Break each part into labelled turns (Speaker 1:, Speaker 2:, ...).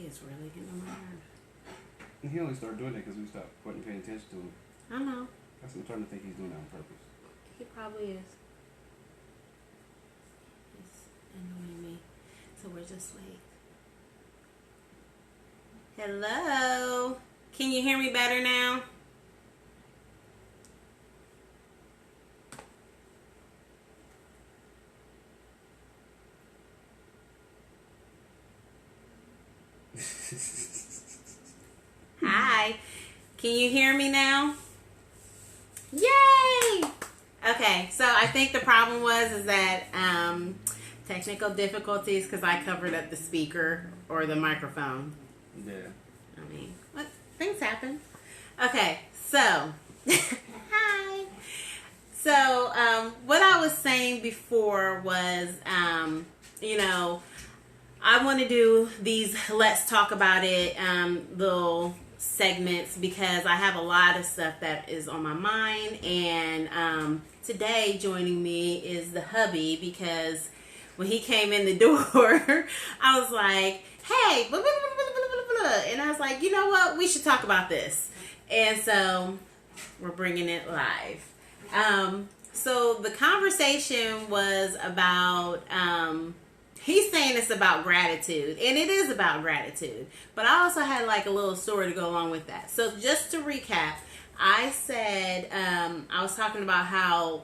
Speaker 1: He is really getting on my nerves.
Speaker 2: And he only started doing that because we stopped paying attention to him.
Speaker 1: I know.
Speaker 2: I'm starting to think he's doing that on purpose.
Speaker 1: He probably is. It's annoying me. So we're just like, hello? Can you hear me better now? Hi. Can you hear me now? Yay! Okay, so I think the problem is that technical difficulties because I covered up the speaker or the microphone.
Speaker 2: Yeah.
Speaker 1: I mean, what things happen. Okay, so hi. So what I was saying before was, I want to do these Let's Talk About It little segments because I have a lot of stuff that is on my mind. And today joining me is the hubby because when he came in the door, I was like, hey, blah, blah, blah, blah, blah, blah. And I was like, you know what? We should talk about this. And so we're bringing it live. So the conversation was about, he's saying it's about gratitude, and it is about gratitude. But I also had like a little story to go along with that. So just to recap, I said, I was talking about how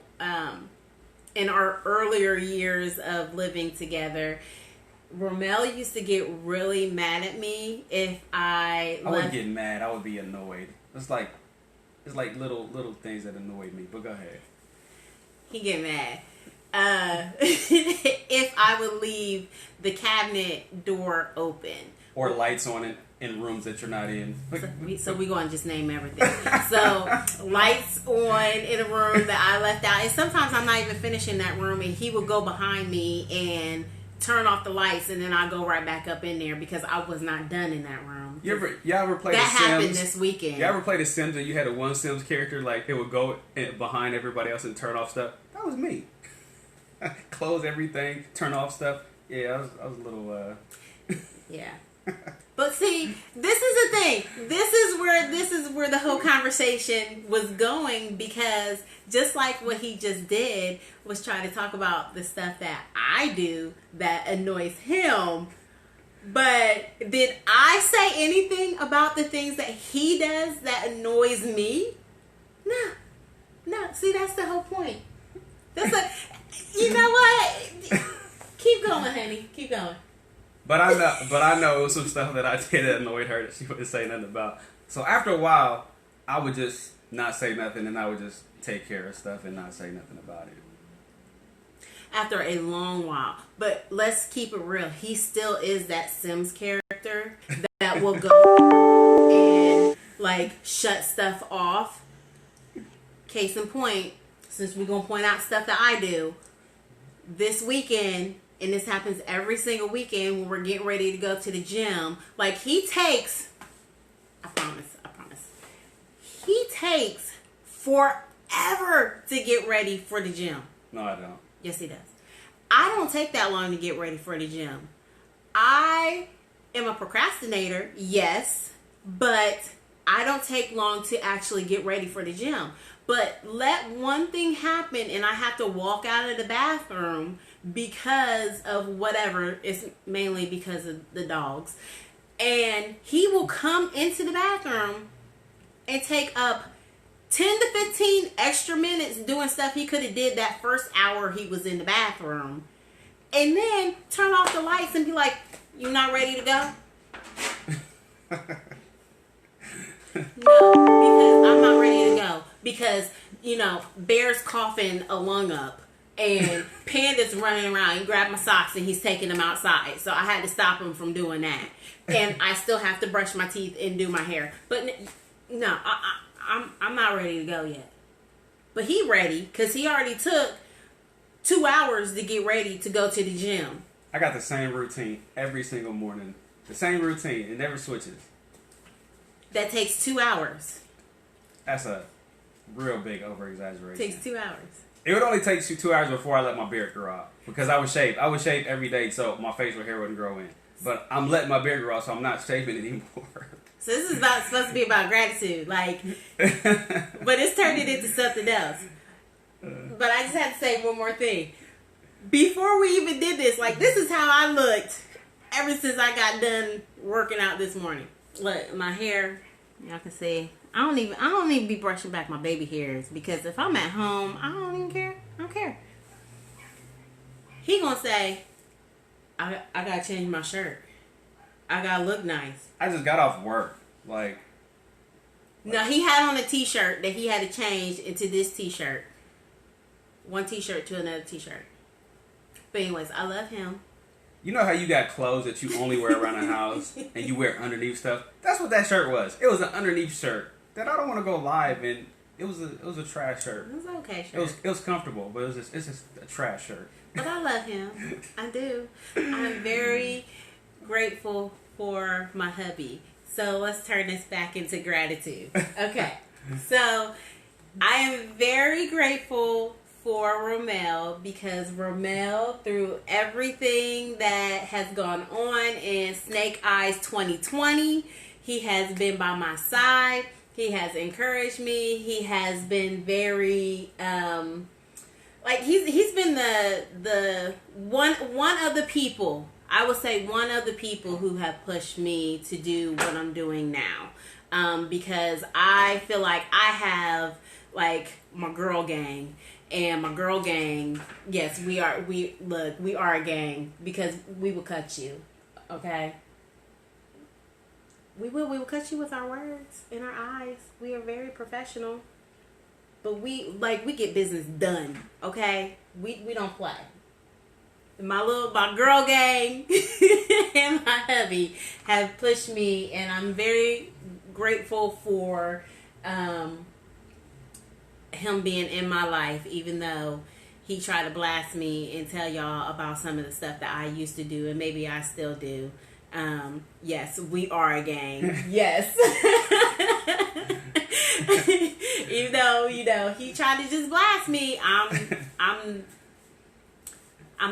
Speaker 1: in our earlier years of living together, Romel used to get really mad at me if I
Speaker 2: wouldn't get mad. I would be annoyed. It's like little things that annoyed me. But go ahead.
Speaker 1: He get mad. If I would leave the cabinet door open.
Speaker 2: Or lights on in rooms that you're not in.
Speaker 1: So we going to just name everything. So lights on in a room that I left out. And sometimes I'm not even finishing that room and he would go behind me and turn off the lights and then I'll go right back up in there because I was not done in that room.
Speaker 2: Y'all ever play The Sims?
Speaker 1: That happened this weekend.
Speaker 2: You ever play The Sims and you had a one Sims character like it would go behind everybody else and turn off stuff? That was me. Close everything, turn off stuff. Yeah, I was a little
Speaker 1: Yeah. But see, this is the thing. This is where the whole conversation was going because just like what he just did was try to talk about the stuff that I do that annoys him. But did I say anything about the things that he does that annoys me? No. See, that's the whole point. That's like, you know what? Keep going, honey. Keep going.
Speaker 2: But I know some stuff that I did that annoyed her that she wouldn't say nothing about. So after a while, I would just not say nothing and I would just take care of stuff and not say nothing about it.
Speaker 1: After a long while. But let's keep it real. He still is that Sims character that will go and like shut stuff off. Case in point, since we're going to point out stuff that I do, this weekend, and this happens every single weekend when we're getting ready to go to the gym, like he takes, I promise, he takes forever to get ready for the gym.
Speaker 2: No, I don't.
Speaker 1: Yes, he does. I don't take that long to get ready for the gym. I am a procrastinator, yes, but I don't take long to actually get ready for the gym. But let one thing happen and I have to walk out of the bathroom because of whatever. It's mainly because of the dogs. And he will come into the bathroom and take up 10 to 15 extra minutes doing stuff he could have did that first hour he was in the bathroom. And then turn off the lights and be like, you not ready to go? No, because I'm not ready to go. Because, Bear's coughing a lung up. And Panda's running around. He grabbed my socks and he's taking them outside. So I had to stop him from doing that. And I still have to brush my teeth and do my hair. But no, I'm not ready to go yet. But he ready because he already took 2 hours to get ready to go to the gym.
Speaker 2: I got the same routine every single morning. The same routine. It never switches.
Speaker 1: That takes 2 hours.
Speaker 2: That's a real big over-exaggeration.
Speaker 1: Takes 2 hours.
Speaker 2: It would only take you 2 hours before I let my beard grow out. Because I would shave. I would shave every day so my facial hair wouldn't grow in. But I'm letting my beard grow, so I'm not shaving anymore.
Speaker 1: So this is supposed to be about gratitude, like, but it's turning into something else. But I just had to say one more thing. Before we even did this, like, this is how I looked ever since I got done working out this morning. Look, my hair, y'all can see. I don't even be brushing back my baby hairs, because if I'm at home, I don't even care. I don't care. He gonna say, I gotta change my shirt. I gotta look nice.
Speaker 2: I just got off work.
Speaker 1: No, he had on a t-shirt that he had to change into this t-shirt. One t-shirt to another t-shirt. But anyways, I love him.
Speaker 2: You know how you got clothes that you only wear around the house and you wear underneath stuff? That's what that shirt was. It was an underneath shirt that I don't want to go live in. It was a trash shirt.
Speaker 1: It was an okay shirt.
Speaker 2: It was comfortable, but it's just a trash shirt.
Speaker 1: But I love him. I do. I'm very grateful for my hubby. So let's turn this back into gratitude. Okay. So I am very grateful for Romel, because Romel, through everything that has gone on in Snake Eyes 2020, he has been by my side. He has encouraged me. He has been very like he's been the one of the people, I would say, one of the people who have pushed me to do what I'm doing now, because I feel like I have like my girl gang, and my girl gang, yes, we are a gang, because we will cut you, okay? We will cut you with our words in our eyes. We are very professional. But we get business done, okay? We don't play. My girl gang and my hubby have pushed me, and I'm very grateful for him being in my life, even though he tried to blast me and tell y'all about some of the stuff that I used to do, and maybe I still do. Yes, we are a gang. Yes. Even though, he tried to just blast me, I'm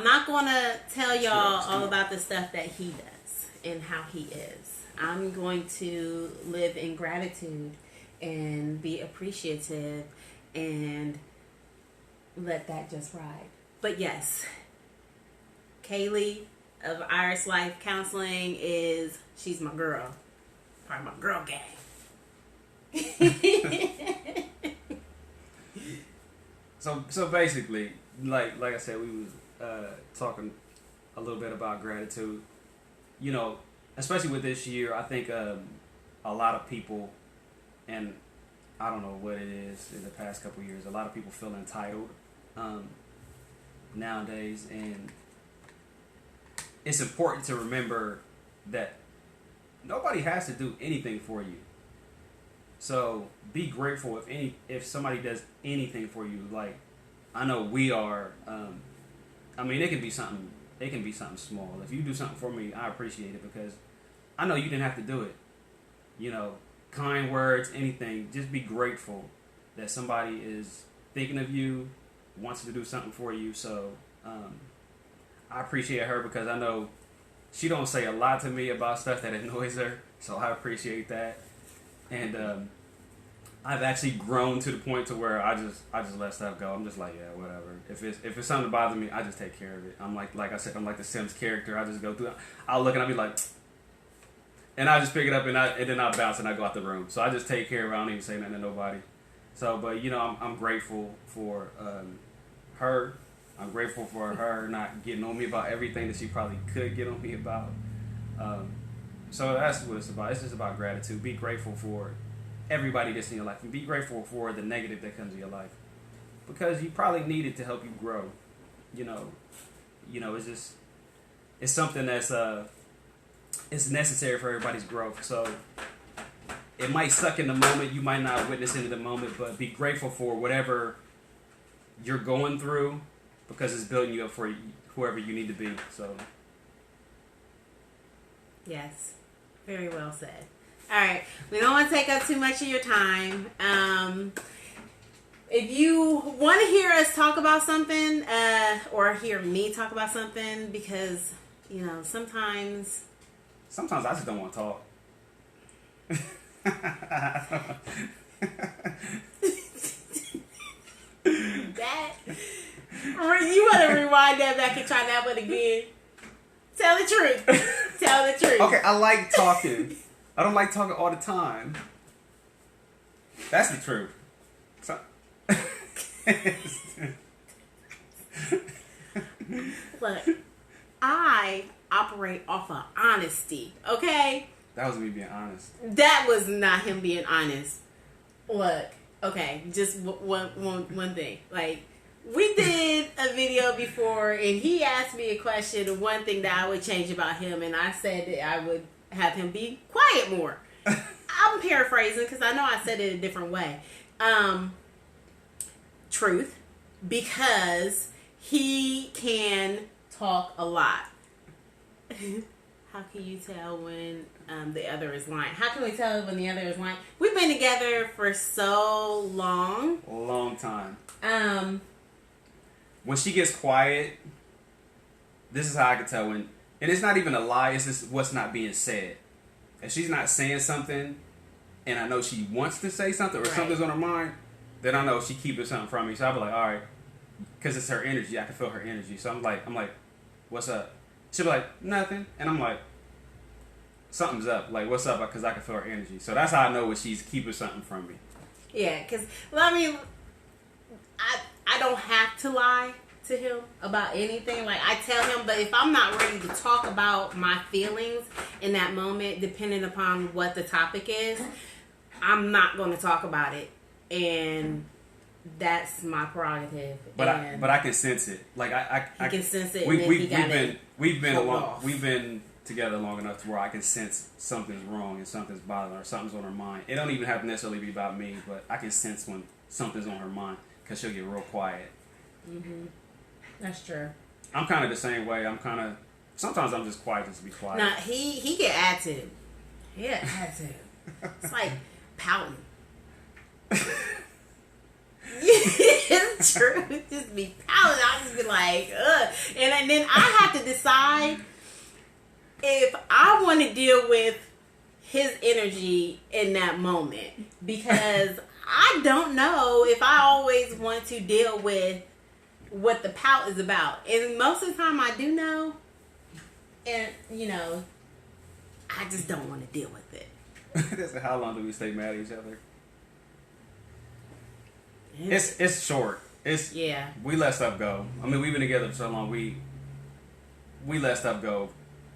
Speaker 1: not gonna tell y'all all about the stuff that he does and how he is. I'm going to live in gratitude and be appreciative and let that just ride. But yes, Kaylee of Iris Life Counseling she's my girl. Part of my girl gang.
Speaker 2: So basically, like I said, we was talking a little bit about gratitude. You know, especially with this year, I think a lot of people, and I don't know what it is in the past couple of years, a lot of people feel entitled nowadays, and it's important to remember that nobody has to do anything for you. So be grateful if somebody does anything for you. Like, I know we are. I mean, it can be something. It can be something small. If you do something for me, I appreciate it, because I know you didn't have to do it. You know, kind words, anything. Just be grateful that somebody is thinking of you, wants to do something for you. So I appreciate her, because I know she don't say a lot to me about stuff that annoys her. So I appreciate that. And I've actually grown to the point to where I just let stuff go. I'm just like, yeah, whatever. If it's something to bother me, I just take care of it. I'm like I said, I'm like the Sims character. I just go through. I'll look and I'll be like, and I just pick it up and then I bounce and I go out the room. So I just take care of it. I don't even say nothing to nobody. So, but I'm grateful for her. I'm grateful for her not getting on me about everything that she probably could get on me about. So that's what it's about. It's just about gratitude. Be grateful for everybody that's in your life, and be grateful for the negative that comes in your life, because you probably need it to help you grow. It's something that's it's necessary for everybody's growth. So it might suck in the moment. You might not witness it in the moment, but be grateful for whatever you're going through, because it's building you up for whoever you need to be. So
Speaker 1: yes, very well said. All right, we don't want to take up too much of your time. If you want to hear us talk about something, or hear me talk about something, because sometimes
Speaker 2: sometimes I just don't want to talk.
Speaker 1: That you want to rewind that back and try that one again. Tell the truth. Tell the truth.
Speaker 2: Okay, I like talking. I don't like talking all the time. That's the truth. So,
Speaker 1: look, I operate off of honesty. Okay.
Speaker 2: that was me being honest.
Speaker 1: That was not him being honest. Look, okay, just one thing. Like, we did a video before, and he asked me a question of one thing that I would change about him, and I said that I would have him be quiet more. I'm paraphrasing because I know I said it a different way. Truth, because he can talk a lot. How can you tell when the other is lying? How can we tell when the other is lying? We've been together for so long.
Speaker 2: A long time. When she gets quiet, this is how I can tell when, and it's not even a lie, it's just what's not being said. If she's not saying something, and I know she wants to say something, or
Speaker 1: right.
Speaker 2: something's on her mind, then I know she keeping something from me. So I'll be like, all right, because it's her energy. I can feel her energy. So I'm like, what's up? She'll be like, nothing. And I'm like, something's up. Like, what's up? Because I can feel her energy. So that's how I know when she's keeping something from me.
Speaker 1: Yeah, because, well, I mean, I don't have to lie to him about anything. Like, I tell him, but if I'm not ready to talk about my feelings in that moment, depending upon what the topic is, I'm not going to talk about it. And that's my prerogative.
Speaker 2: But I can sense it. Like, I
Speaker 1: can sense it.
Speaker 2: We've been together long enough to where I can sense something's wrong and something's bothering her, something's on her mind. It don't even have to necessarily be about me, but I can sense when something's on her mind because she'll get real quiet.
Speaker 1: Mm-hmm. That's true.
Speaker 2: I'm kind of the same way. Sometimes I'm just quiet just to be quiet.
Speaker 1: Nah, he get attitude. He get attitude. It's like pouting. It's true. Just be pouting. I'll just be like, ugh. And then I have to decide if I want to deal with his energy in that moment, because I don't know if I always want to deal with what the pout is about. And most of the time I do know, and I just don't want to deal with it.
Speaker 2: How long do we stay mad at each other? It's short. We let stuff go. I mean, we've been together for so long. We let stuff go.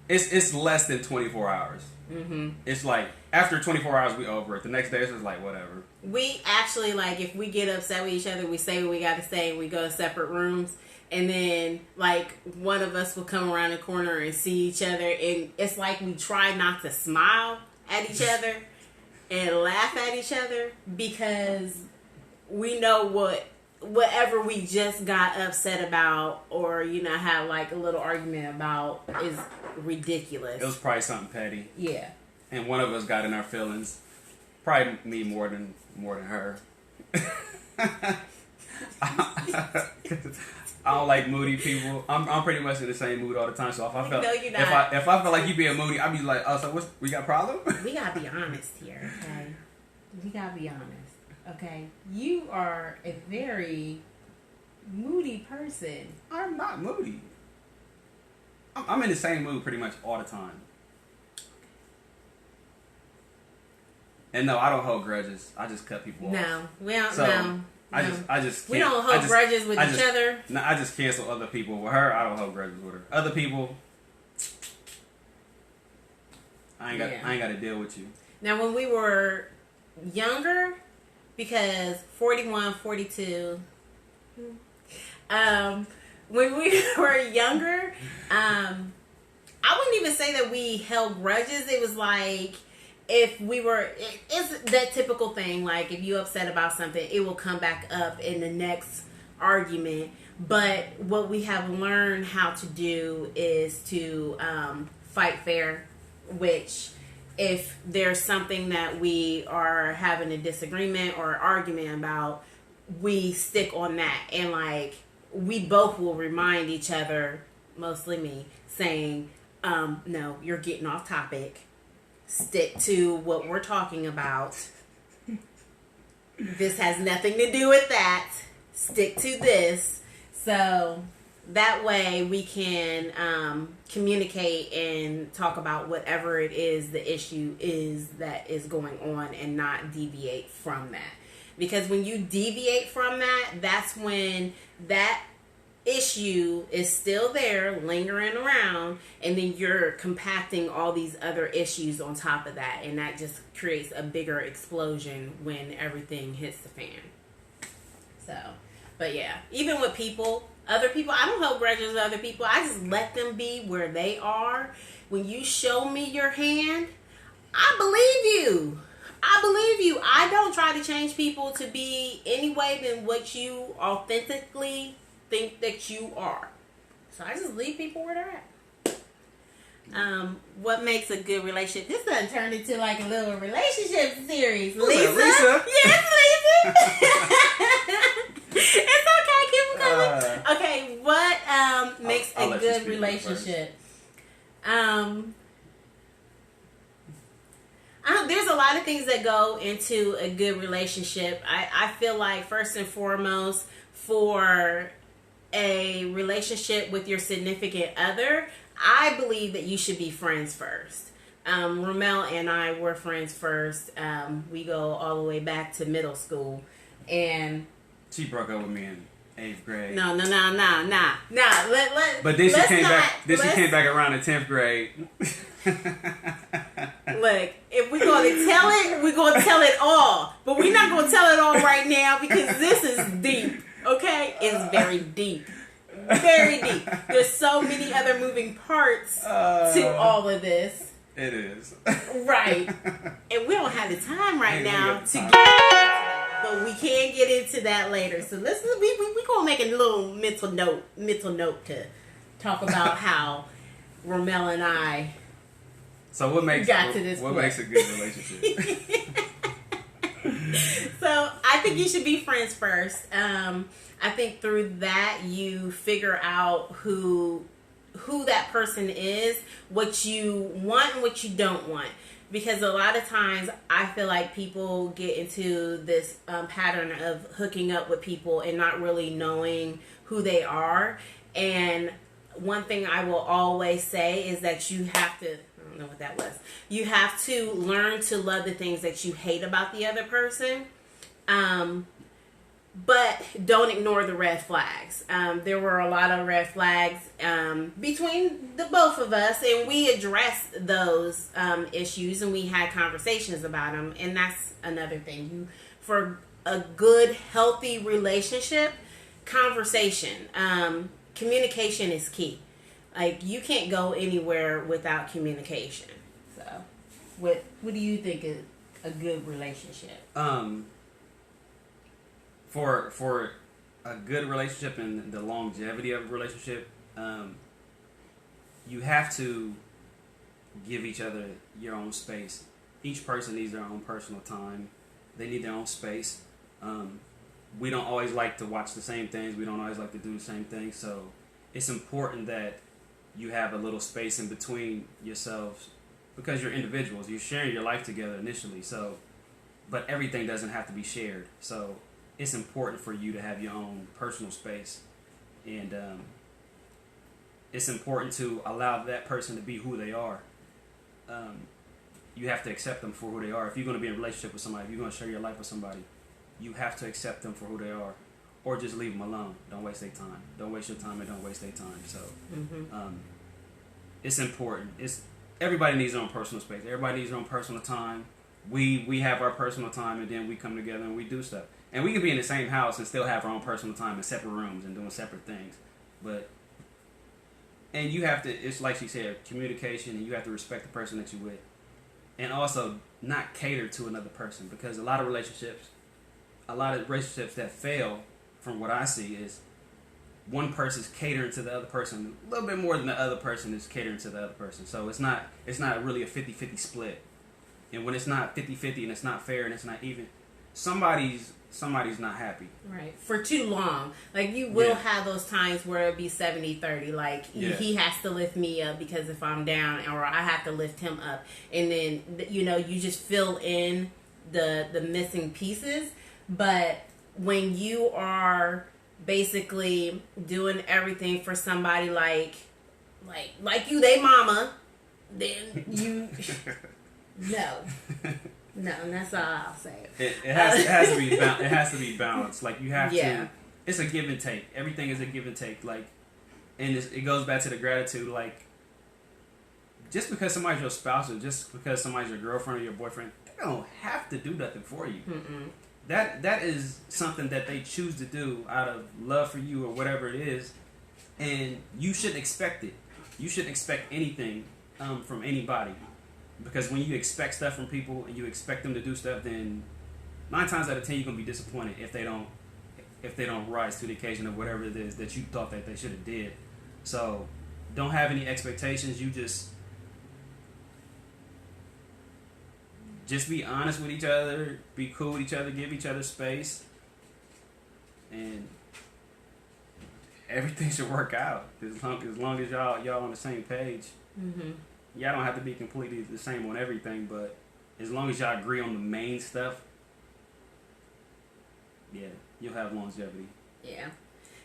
Speaker 2: It's less than 24 hours. Mm-hmm. It's like after 24 hours we over it. The next day it's just like whatever.
Speaker 1: We actually, like, if we get upset with each other, we say what we got to say, and we go to separate rooms, and then like one of us will come around the corner and see each other, and it's like we try not to smile at each other and laugh at each other because we know whatever we just got upset about or had like a little argument about is ridiculous.
Speaker 2: It was probably something petty.
Speaker 1: Yeah. And
Speaker 2: one of us got in our feelings. Probably me more than her. I don't like moody people. I'm pretty much in the same mood all the time. So if I felt if I feel like you being moody, I'd be like, oh, so we got a problem?
Speaker 1: We gotta be honest here, okay? We gotta be honest. Okay, you are a very moody person.
Speaker 2: I'm not moody. I'm in the same mood pretty much all the time. And no, I don't hold grudges. I just cut people off.
Speaker 1: No, we don't. So, no,
Speaker 2: I just
Speaker 1: we don't hold grudges with each other.
Speaker 2: No, I just cancel other people. With her, I don't hold grudges with her. Other people, I ain't got to deal with you.
Speaker 1: Now, when we were younger, because 41, 42, when we were younger, I wouldn't even say that we held grudges. It was like, if we were, it's that typical thing, like if you upset about something, it will come back up in the next argument. But what we have learned how to do is to fight fair, which if there's something that we are having a disagreement or argument about, we stick on that. And like, we both will remind each other, mostly me, saying, no, you're getting off topic. Stick to what we're talking about. This has nothing to do with that. Stick to this. So that way we can communicate and talk about whatever it is the issue is that is going on and not deviate from that. Because when you deviate from that, that's when that issue is still there lingering around, and then you're compacting all these other issues on top of that, and that just creates a bigger explosion when everything hits the fan. So, but yeah, even with other people, I don't hold grudges with other people. I just let them be where they are. When you show me your hand, I believe you. I don't try to change people to be any way than what you authentically think that you are. So I just leave people where they're at. What makes a good relationship? This done turned into like a little relationship series. Lisa? Yes, Lisa. It's okay, keep them coming. Okay, what makes a good relationship? There's a lot of things that go into a good relationship. I feel like first and foremost, for a relationship with your significant other, I believe that you should be friends first. Ramel and I were friends first. We go all the way back to middle school, and
Speaker 2: she broke up with me in 8th grade.
Speaker 1: No.
Speaker 2: But then she came back. Then she came back around in 10th grade.
Speaker 1: Look, if we're going to tell it, we're going to tell it all. But we're not going to tell it all right now because this is deep. Okay? It's very deep. Very deep. There's so many other moving parts to all of this.
Speaker 2: It is.
Speaker 1: Right. And we don't have the time right now to get into that. But we can get into that later. So we're going to make a little mental note to talk about how Ramel and I
Speaker 2: what makes a good relationship?
Speaker 1: So I think you should be friends first. I think through that you figure out who that person is, what you want and what you don't want. Because a lot of times I feel like people get into this pattern of hooking up with people and not really knowing who they are. And one thing I will always say is that you have to, I don't know what that was, you have to learn to love the things that you hate about the other person. But don't ignore the red flags. There were a lot of red flags between the both of us, and we addressed those issues, and we had conversations about them. And that's another thing. For a good, healthy relationship, conversation, communication is key. Like, you can't go anywhere without communication. So, what do you think is a good relationship?
Speaker 2: For a good relationship and the longevity of a relationship, you have to give each other your own space. Each person needs their own personal time. They need their own space. We don't always like to watch the same things. We don't always like to do the same things. So it's important that you have a little space in between yourselves because you're individuals. You're sharing your life together initially. So, but everything doesn't have to be shared. So it's important for you to have your own personal space, and it's important to allow that person to be who they are. You have to accept them for who they are. If you're going to be in a relationship with somebody, if you're going to share your life with somebody, you have to accept them for who they are, or just leave them alone. Don't waste their time. Don't waste your time, and don't waste their time. So it's important. Everybody needs their own personal space. Everybody needs their own personal time. We have our personal time, and then we come together and we do stuff. And we can be in the same house and still have our own personal time in separate rooms and doing separate things. And you have to, it's like she said, communication, and you have to respect the person that you're with. And also not cater to another person, because a lot of relationships that fail, from what I see, is one person's catering to the other person a little bit more than the other person is catering to the other person. So it's not really a 50-50 split. And when it's not 50-50 and it's not fair and it's not even, somebody's not happy.
Speaker 1: Right. For too long. Like, you will
Speaker 2: Yeah.
Speaker 1: have those times where it'll be 70-30. Like,
Speaker 2: Yeah.
Speaker 1: he has to lift me up because if I'm down, or I have to lift him up. And then, you know, you just fill in the missing pieces. But when you are basically doing everything for somebody like you, they mama, then you... No. No, and that's all I'll say.
Speaker 2: It has to be it has to be balanced. Like, you have
Speaker 1: Yeah.
Speaker 2: to. It's a give and take. Everything is a give and take. Like, and it goes back to the gratitude. Like, just because somebody's your spouse, or just because somebody's your girlfriend or your boyfriend, they don't have to do nothing for you.
Speaker 1: Mm-mm.
Speaker 2: That is something that they choose to do out of love for you or whatever it is, and you shouldn't expect it. You shouldn't expect anything from anybody. Because when you expect stuff from people and you expect them to do stuff, then 9 times out of 10 you're gonna be disappointed if they don't rise to the occasion of whatever it is that you thought that they should have did. So don't have any expectations. You just be honest with each other, be cool with each other, give each other space, and everything should work out as long as y'all on the same page.
Speaker 1: Mm-hmm.
Speaker 2: Y'all don't have to be completely the same on everything, but as long as y'all agree on the main stuff, yeah, you'll have longevity.
Speaker 1: Yeah.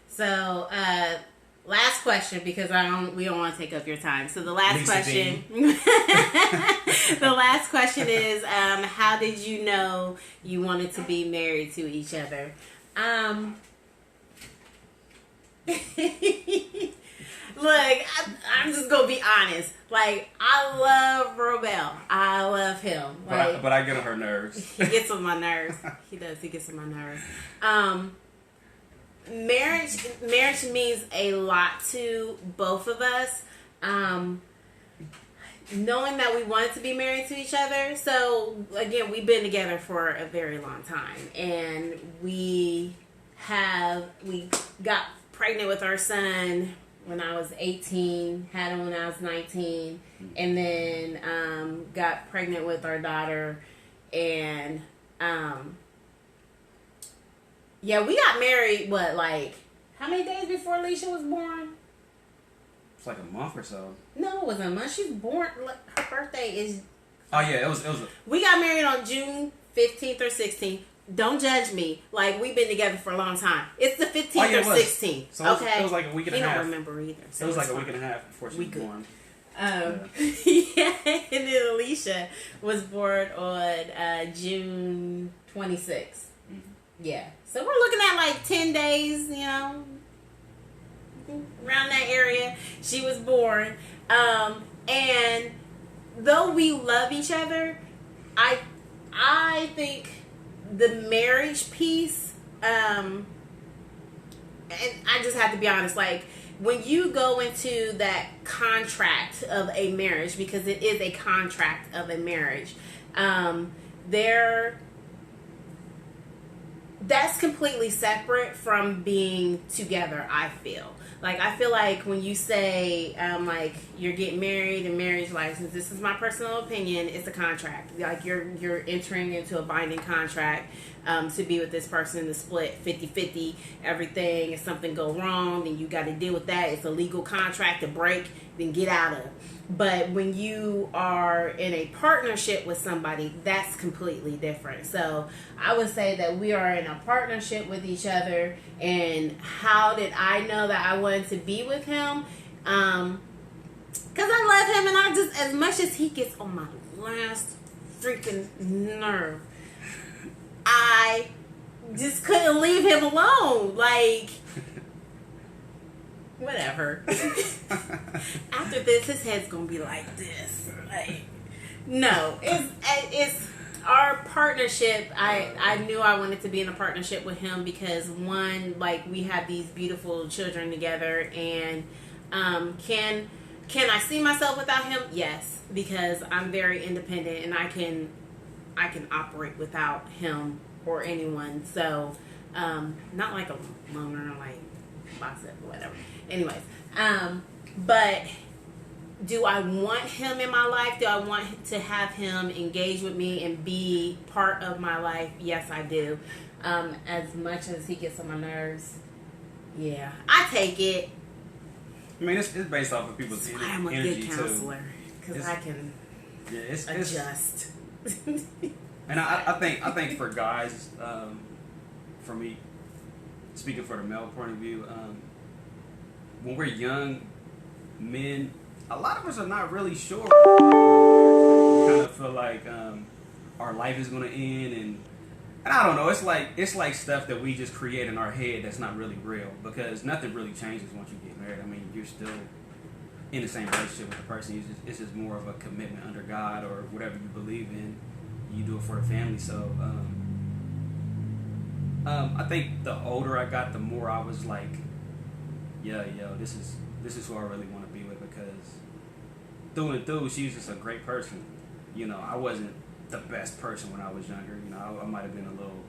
Speaker 1: So, last question, because we don't want to take up your time. So the last
Speaker 2: Lisa
Speaker 1: question, the last question is, how did you know you wanted to be married to each other? Look, I'm just gonna be honest. Like, I love Robel. I love him. Like,
Speaker 2: But I get on her nerves.
Speaker 1: he gets on my nerves. He does. He gets on my nerves. Marriage means a lot to both of us. Knowing that we wanted to be married to each other. So again, we've been together for a very long time, and we got pregnant with our son when I was 18, had him when I was 19, and then got pregnant with our daughter, and yeah, we got married, how many days before Alicia was born?
Speaker 2: It's like a month or so.
Speaker 1: No, it wasn't a month. She was born, her birthday is...
Speaker 2: Oh yeah, it was
Speaker 1: We got married on June 15th or 16th. Don't judge me. Like, we've been together for a long time. It's the 15th or 16th.
Speaker 2: So
Speaker 1: okay?
Speaker 2: It was like a week and a half.
Speaker 1: He don't remember either. So
Speaker 2: it was like a week and a half before she was born.
Speaker 1: Yeah, and then Alicia was born on June 26th.
Speaker 2: Mm-hmm.
Speaker 1: Yeah. So we're looking at like 10 days, around that area. She was born. And though we love each other, I think the marriage piece, and I just have to be honest, like, when you go into that contract of a marriage, because it is a contract of a marriage, that's completely separate from being together, I feel. Like, I feel like when you say, like, you're getting married and marriage license, this is my personal opinion, it's a contract. Like, you're entering into a binding contract to be with this person, to split 50-50 everything. If something go wrong, then you got to deal with that. It's a legal contract to break, then get out of. But when you are in a partnership with somebody, that's completely different. So I would say that we are in a partnership with each other. And how did I know that I wanted to be with him? Because I love him, and I just, as much as he gets on my last freaking nerve, I just couldn't leave him alone. Like, whatever. After this, his head's gonna be like this. Like, no, it's our partnership. I knew I wanted to be in a partnership with him because, one, like, we have these beautiful children together, and can I see myself without him? Yes, because I'm very independent and I can operate without him or anyone. So not like a loner, like box it, whatever. Anyways, but do I want him in my life? Do I want to have him engage with me and be part of my life? Yes, I do. As much as he gets on my nerves, yeah, I take it.
Speaker 2: I mean, it's based off of people's
Speaker 1: That's why I'm a
Speaker 2: energy
Speaker 1: good counselor, because I can adjust.
Speaker 2: And I think for guys, for me, speaking for the male point of view, when we're young men, a lot of us are not really sure. We kind of feel like our life is going to end, and I don't know. It's like stuff that we just create in our head that's not really real, because nothing really changes once you get married. I mean, you're still in the same relationship with the person. It's just more of a commitment under God or whatever you believe in. You do it for the family. So I think the older I got, the more I was like, this is who I really want to be with, because through and through, she's just a great person. You know, I wasn't the best person when I was younger. You know, I might have been a little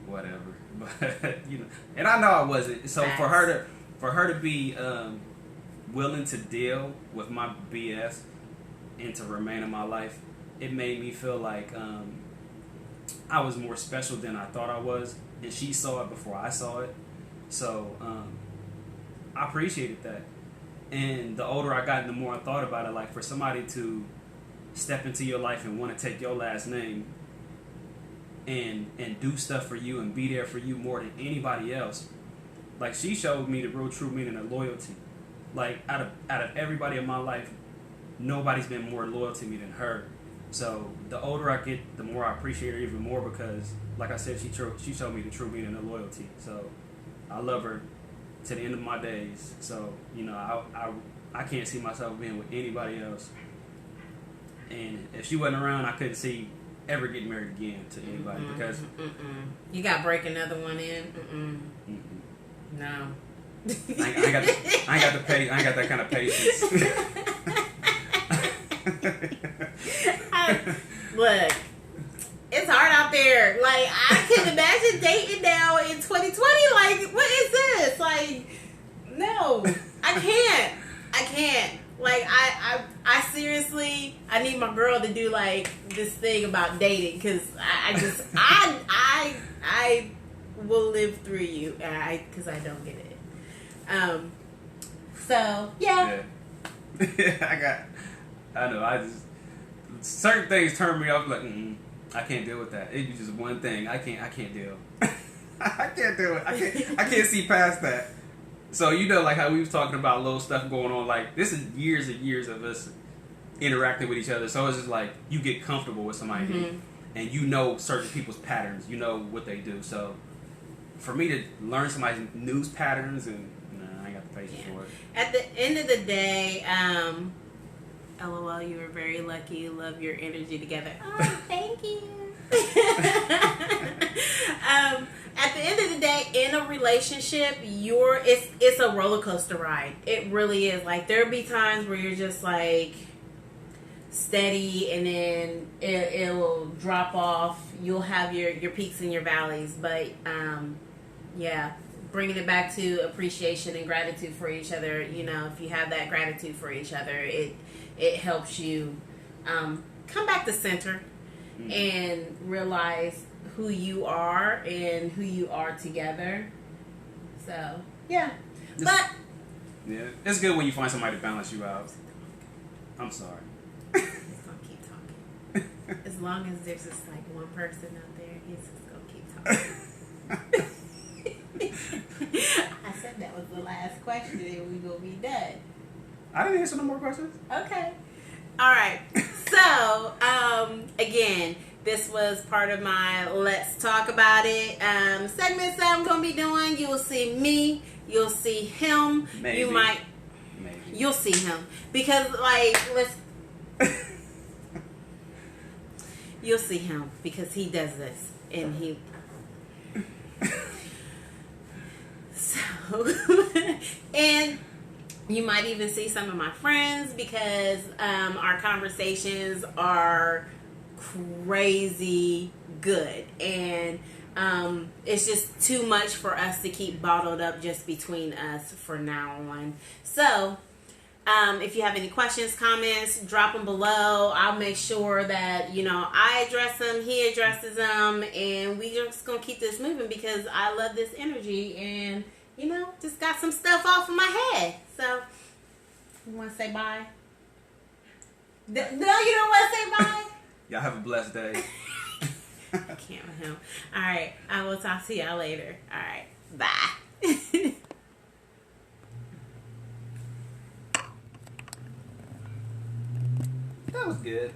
Speaker 2: whatever, but you know, and I know I wasn't. So for her to be willing to deal with my BS and to remain in my life, it made me feel like I was more special than I thought I was, and she saw it before I saw it. So I appreciated that. And the older I got, the more I thought about it. Like, for somebody to step into your life and want to take your last name and do stuff for you and be there for you more than anybody else, like, she showed me the real true meaning of loyalty. Like, out of everybody in my life, nobody's been more loyal to me than her. So the older I get, the more I appreciate her even more, because, like I said, she showed me the true meaning of loyalty. So I love her to the end of my days. So, you know, I can't see myself being with anybody else. And if she wasn't around, I couldn't see ever getting married again to anybody, because
Speaker 1: you got to break another one in. No.
Speaker 2: I ain't got that kind of patience.
Speaker 1: Look, it's hard out there. Like, I can imagine dating now in 2020. Like, what is this? Like, no, I can't. Like, I seriously, I need my girl to do like this thing about dating, because I will live through you, because I don't get it. So yeah.
Speaker 2: I just, certain things turn me off. Like, I can't deal with that. It's just one thing. I can't deal. I can't do it. I can't see past that. So, you know, like how we was talking about little stuff going on. Like, this is years and years of us interacting with each other. So it's just like, you get comfortable with somebody, and you know certain people's patterns. You know what they do. So for me to learn somebody's news patterns, and I ain't got the patience for it. At
Speaker 1: the end of the day, LOL, you were very lucky. Love your energy together. Oh, thank you. At the end of the day, in a relationship, it's a roller coaster ride. It really is. Like, there'll be times where you're just like steady, and then it will drop off. You'll have your peaks and your valleys, but yeah, bringing it back to appreciation and gratitude for each other. You know, if you have that gratitude for each other, it helps you come back to center and realize who you are and who you are together. So yeah,
Speaker 2: it's good when you find somebody to balance you out. I'm sorry.
Speaker 1: He's gonna keep talking. As long as there's just like one person out there, he's just gonna keep talking. I said that was the last question, and we gonna be done.
Speaker 2: I didn't answer no more questions.
Speaker 1: Okay. All right. So, again, this was part of my Let's Talk About It segments that I'm going to be doing. You will see me. You'll see him.
Speaker 2: Maybe.
Speaker 1: You'll see him. Because, like, you'll see him because he does this. And he... So, and... you might even see some of my friends, because our conversations are crazy good. And it's just too much for us to keep bottled up just between us for now on. So, If you have any questions, comments, drop them below. I'll make sure that, I address them, he addresses them, and we just going to keep this moving because I love this energy and, just got some stuff off of my head. So, you want to say bye? No, you don't want to say bye?
Speaker 2: Y'all have a blessed day.
Speaker 1: I can't with him. All right. I will talk to y'all later. All right. Bye.
Speaker 2: That was good.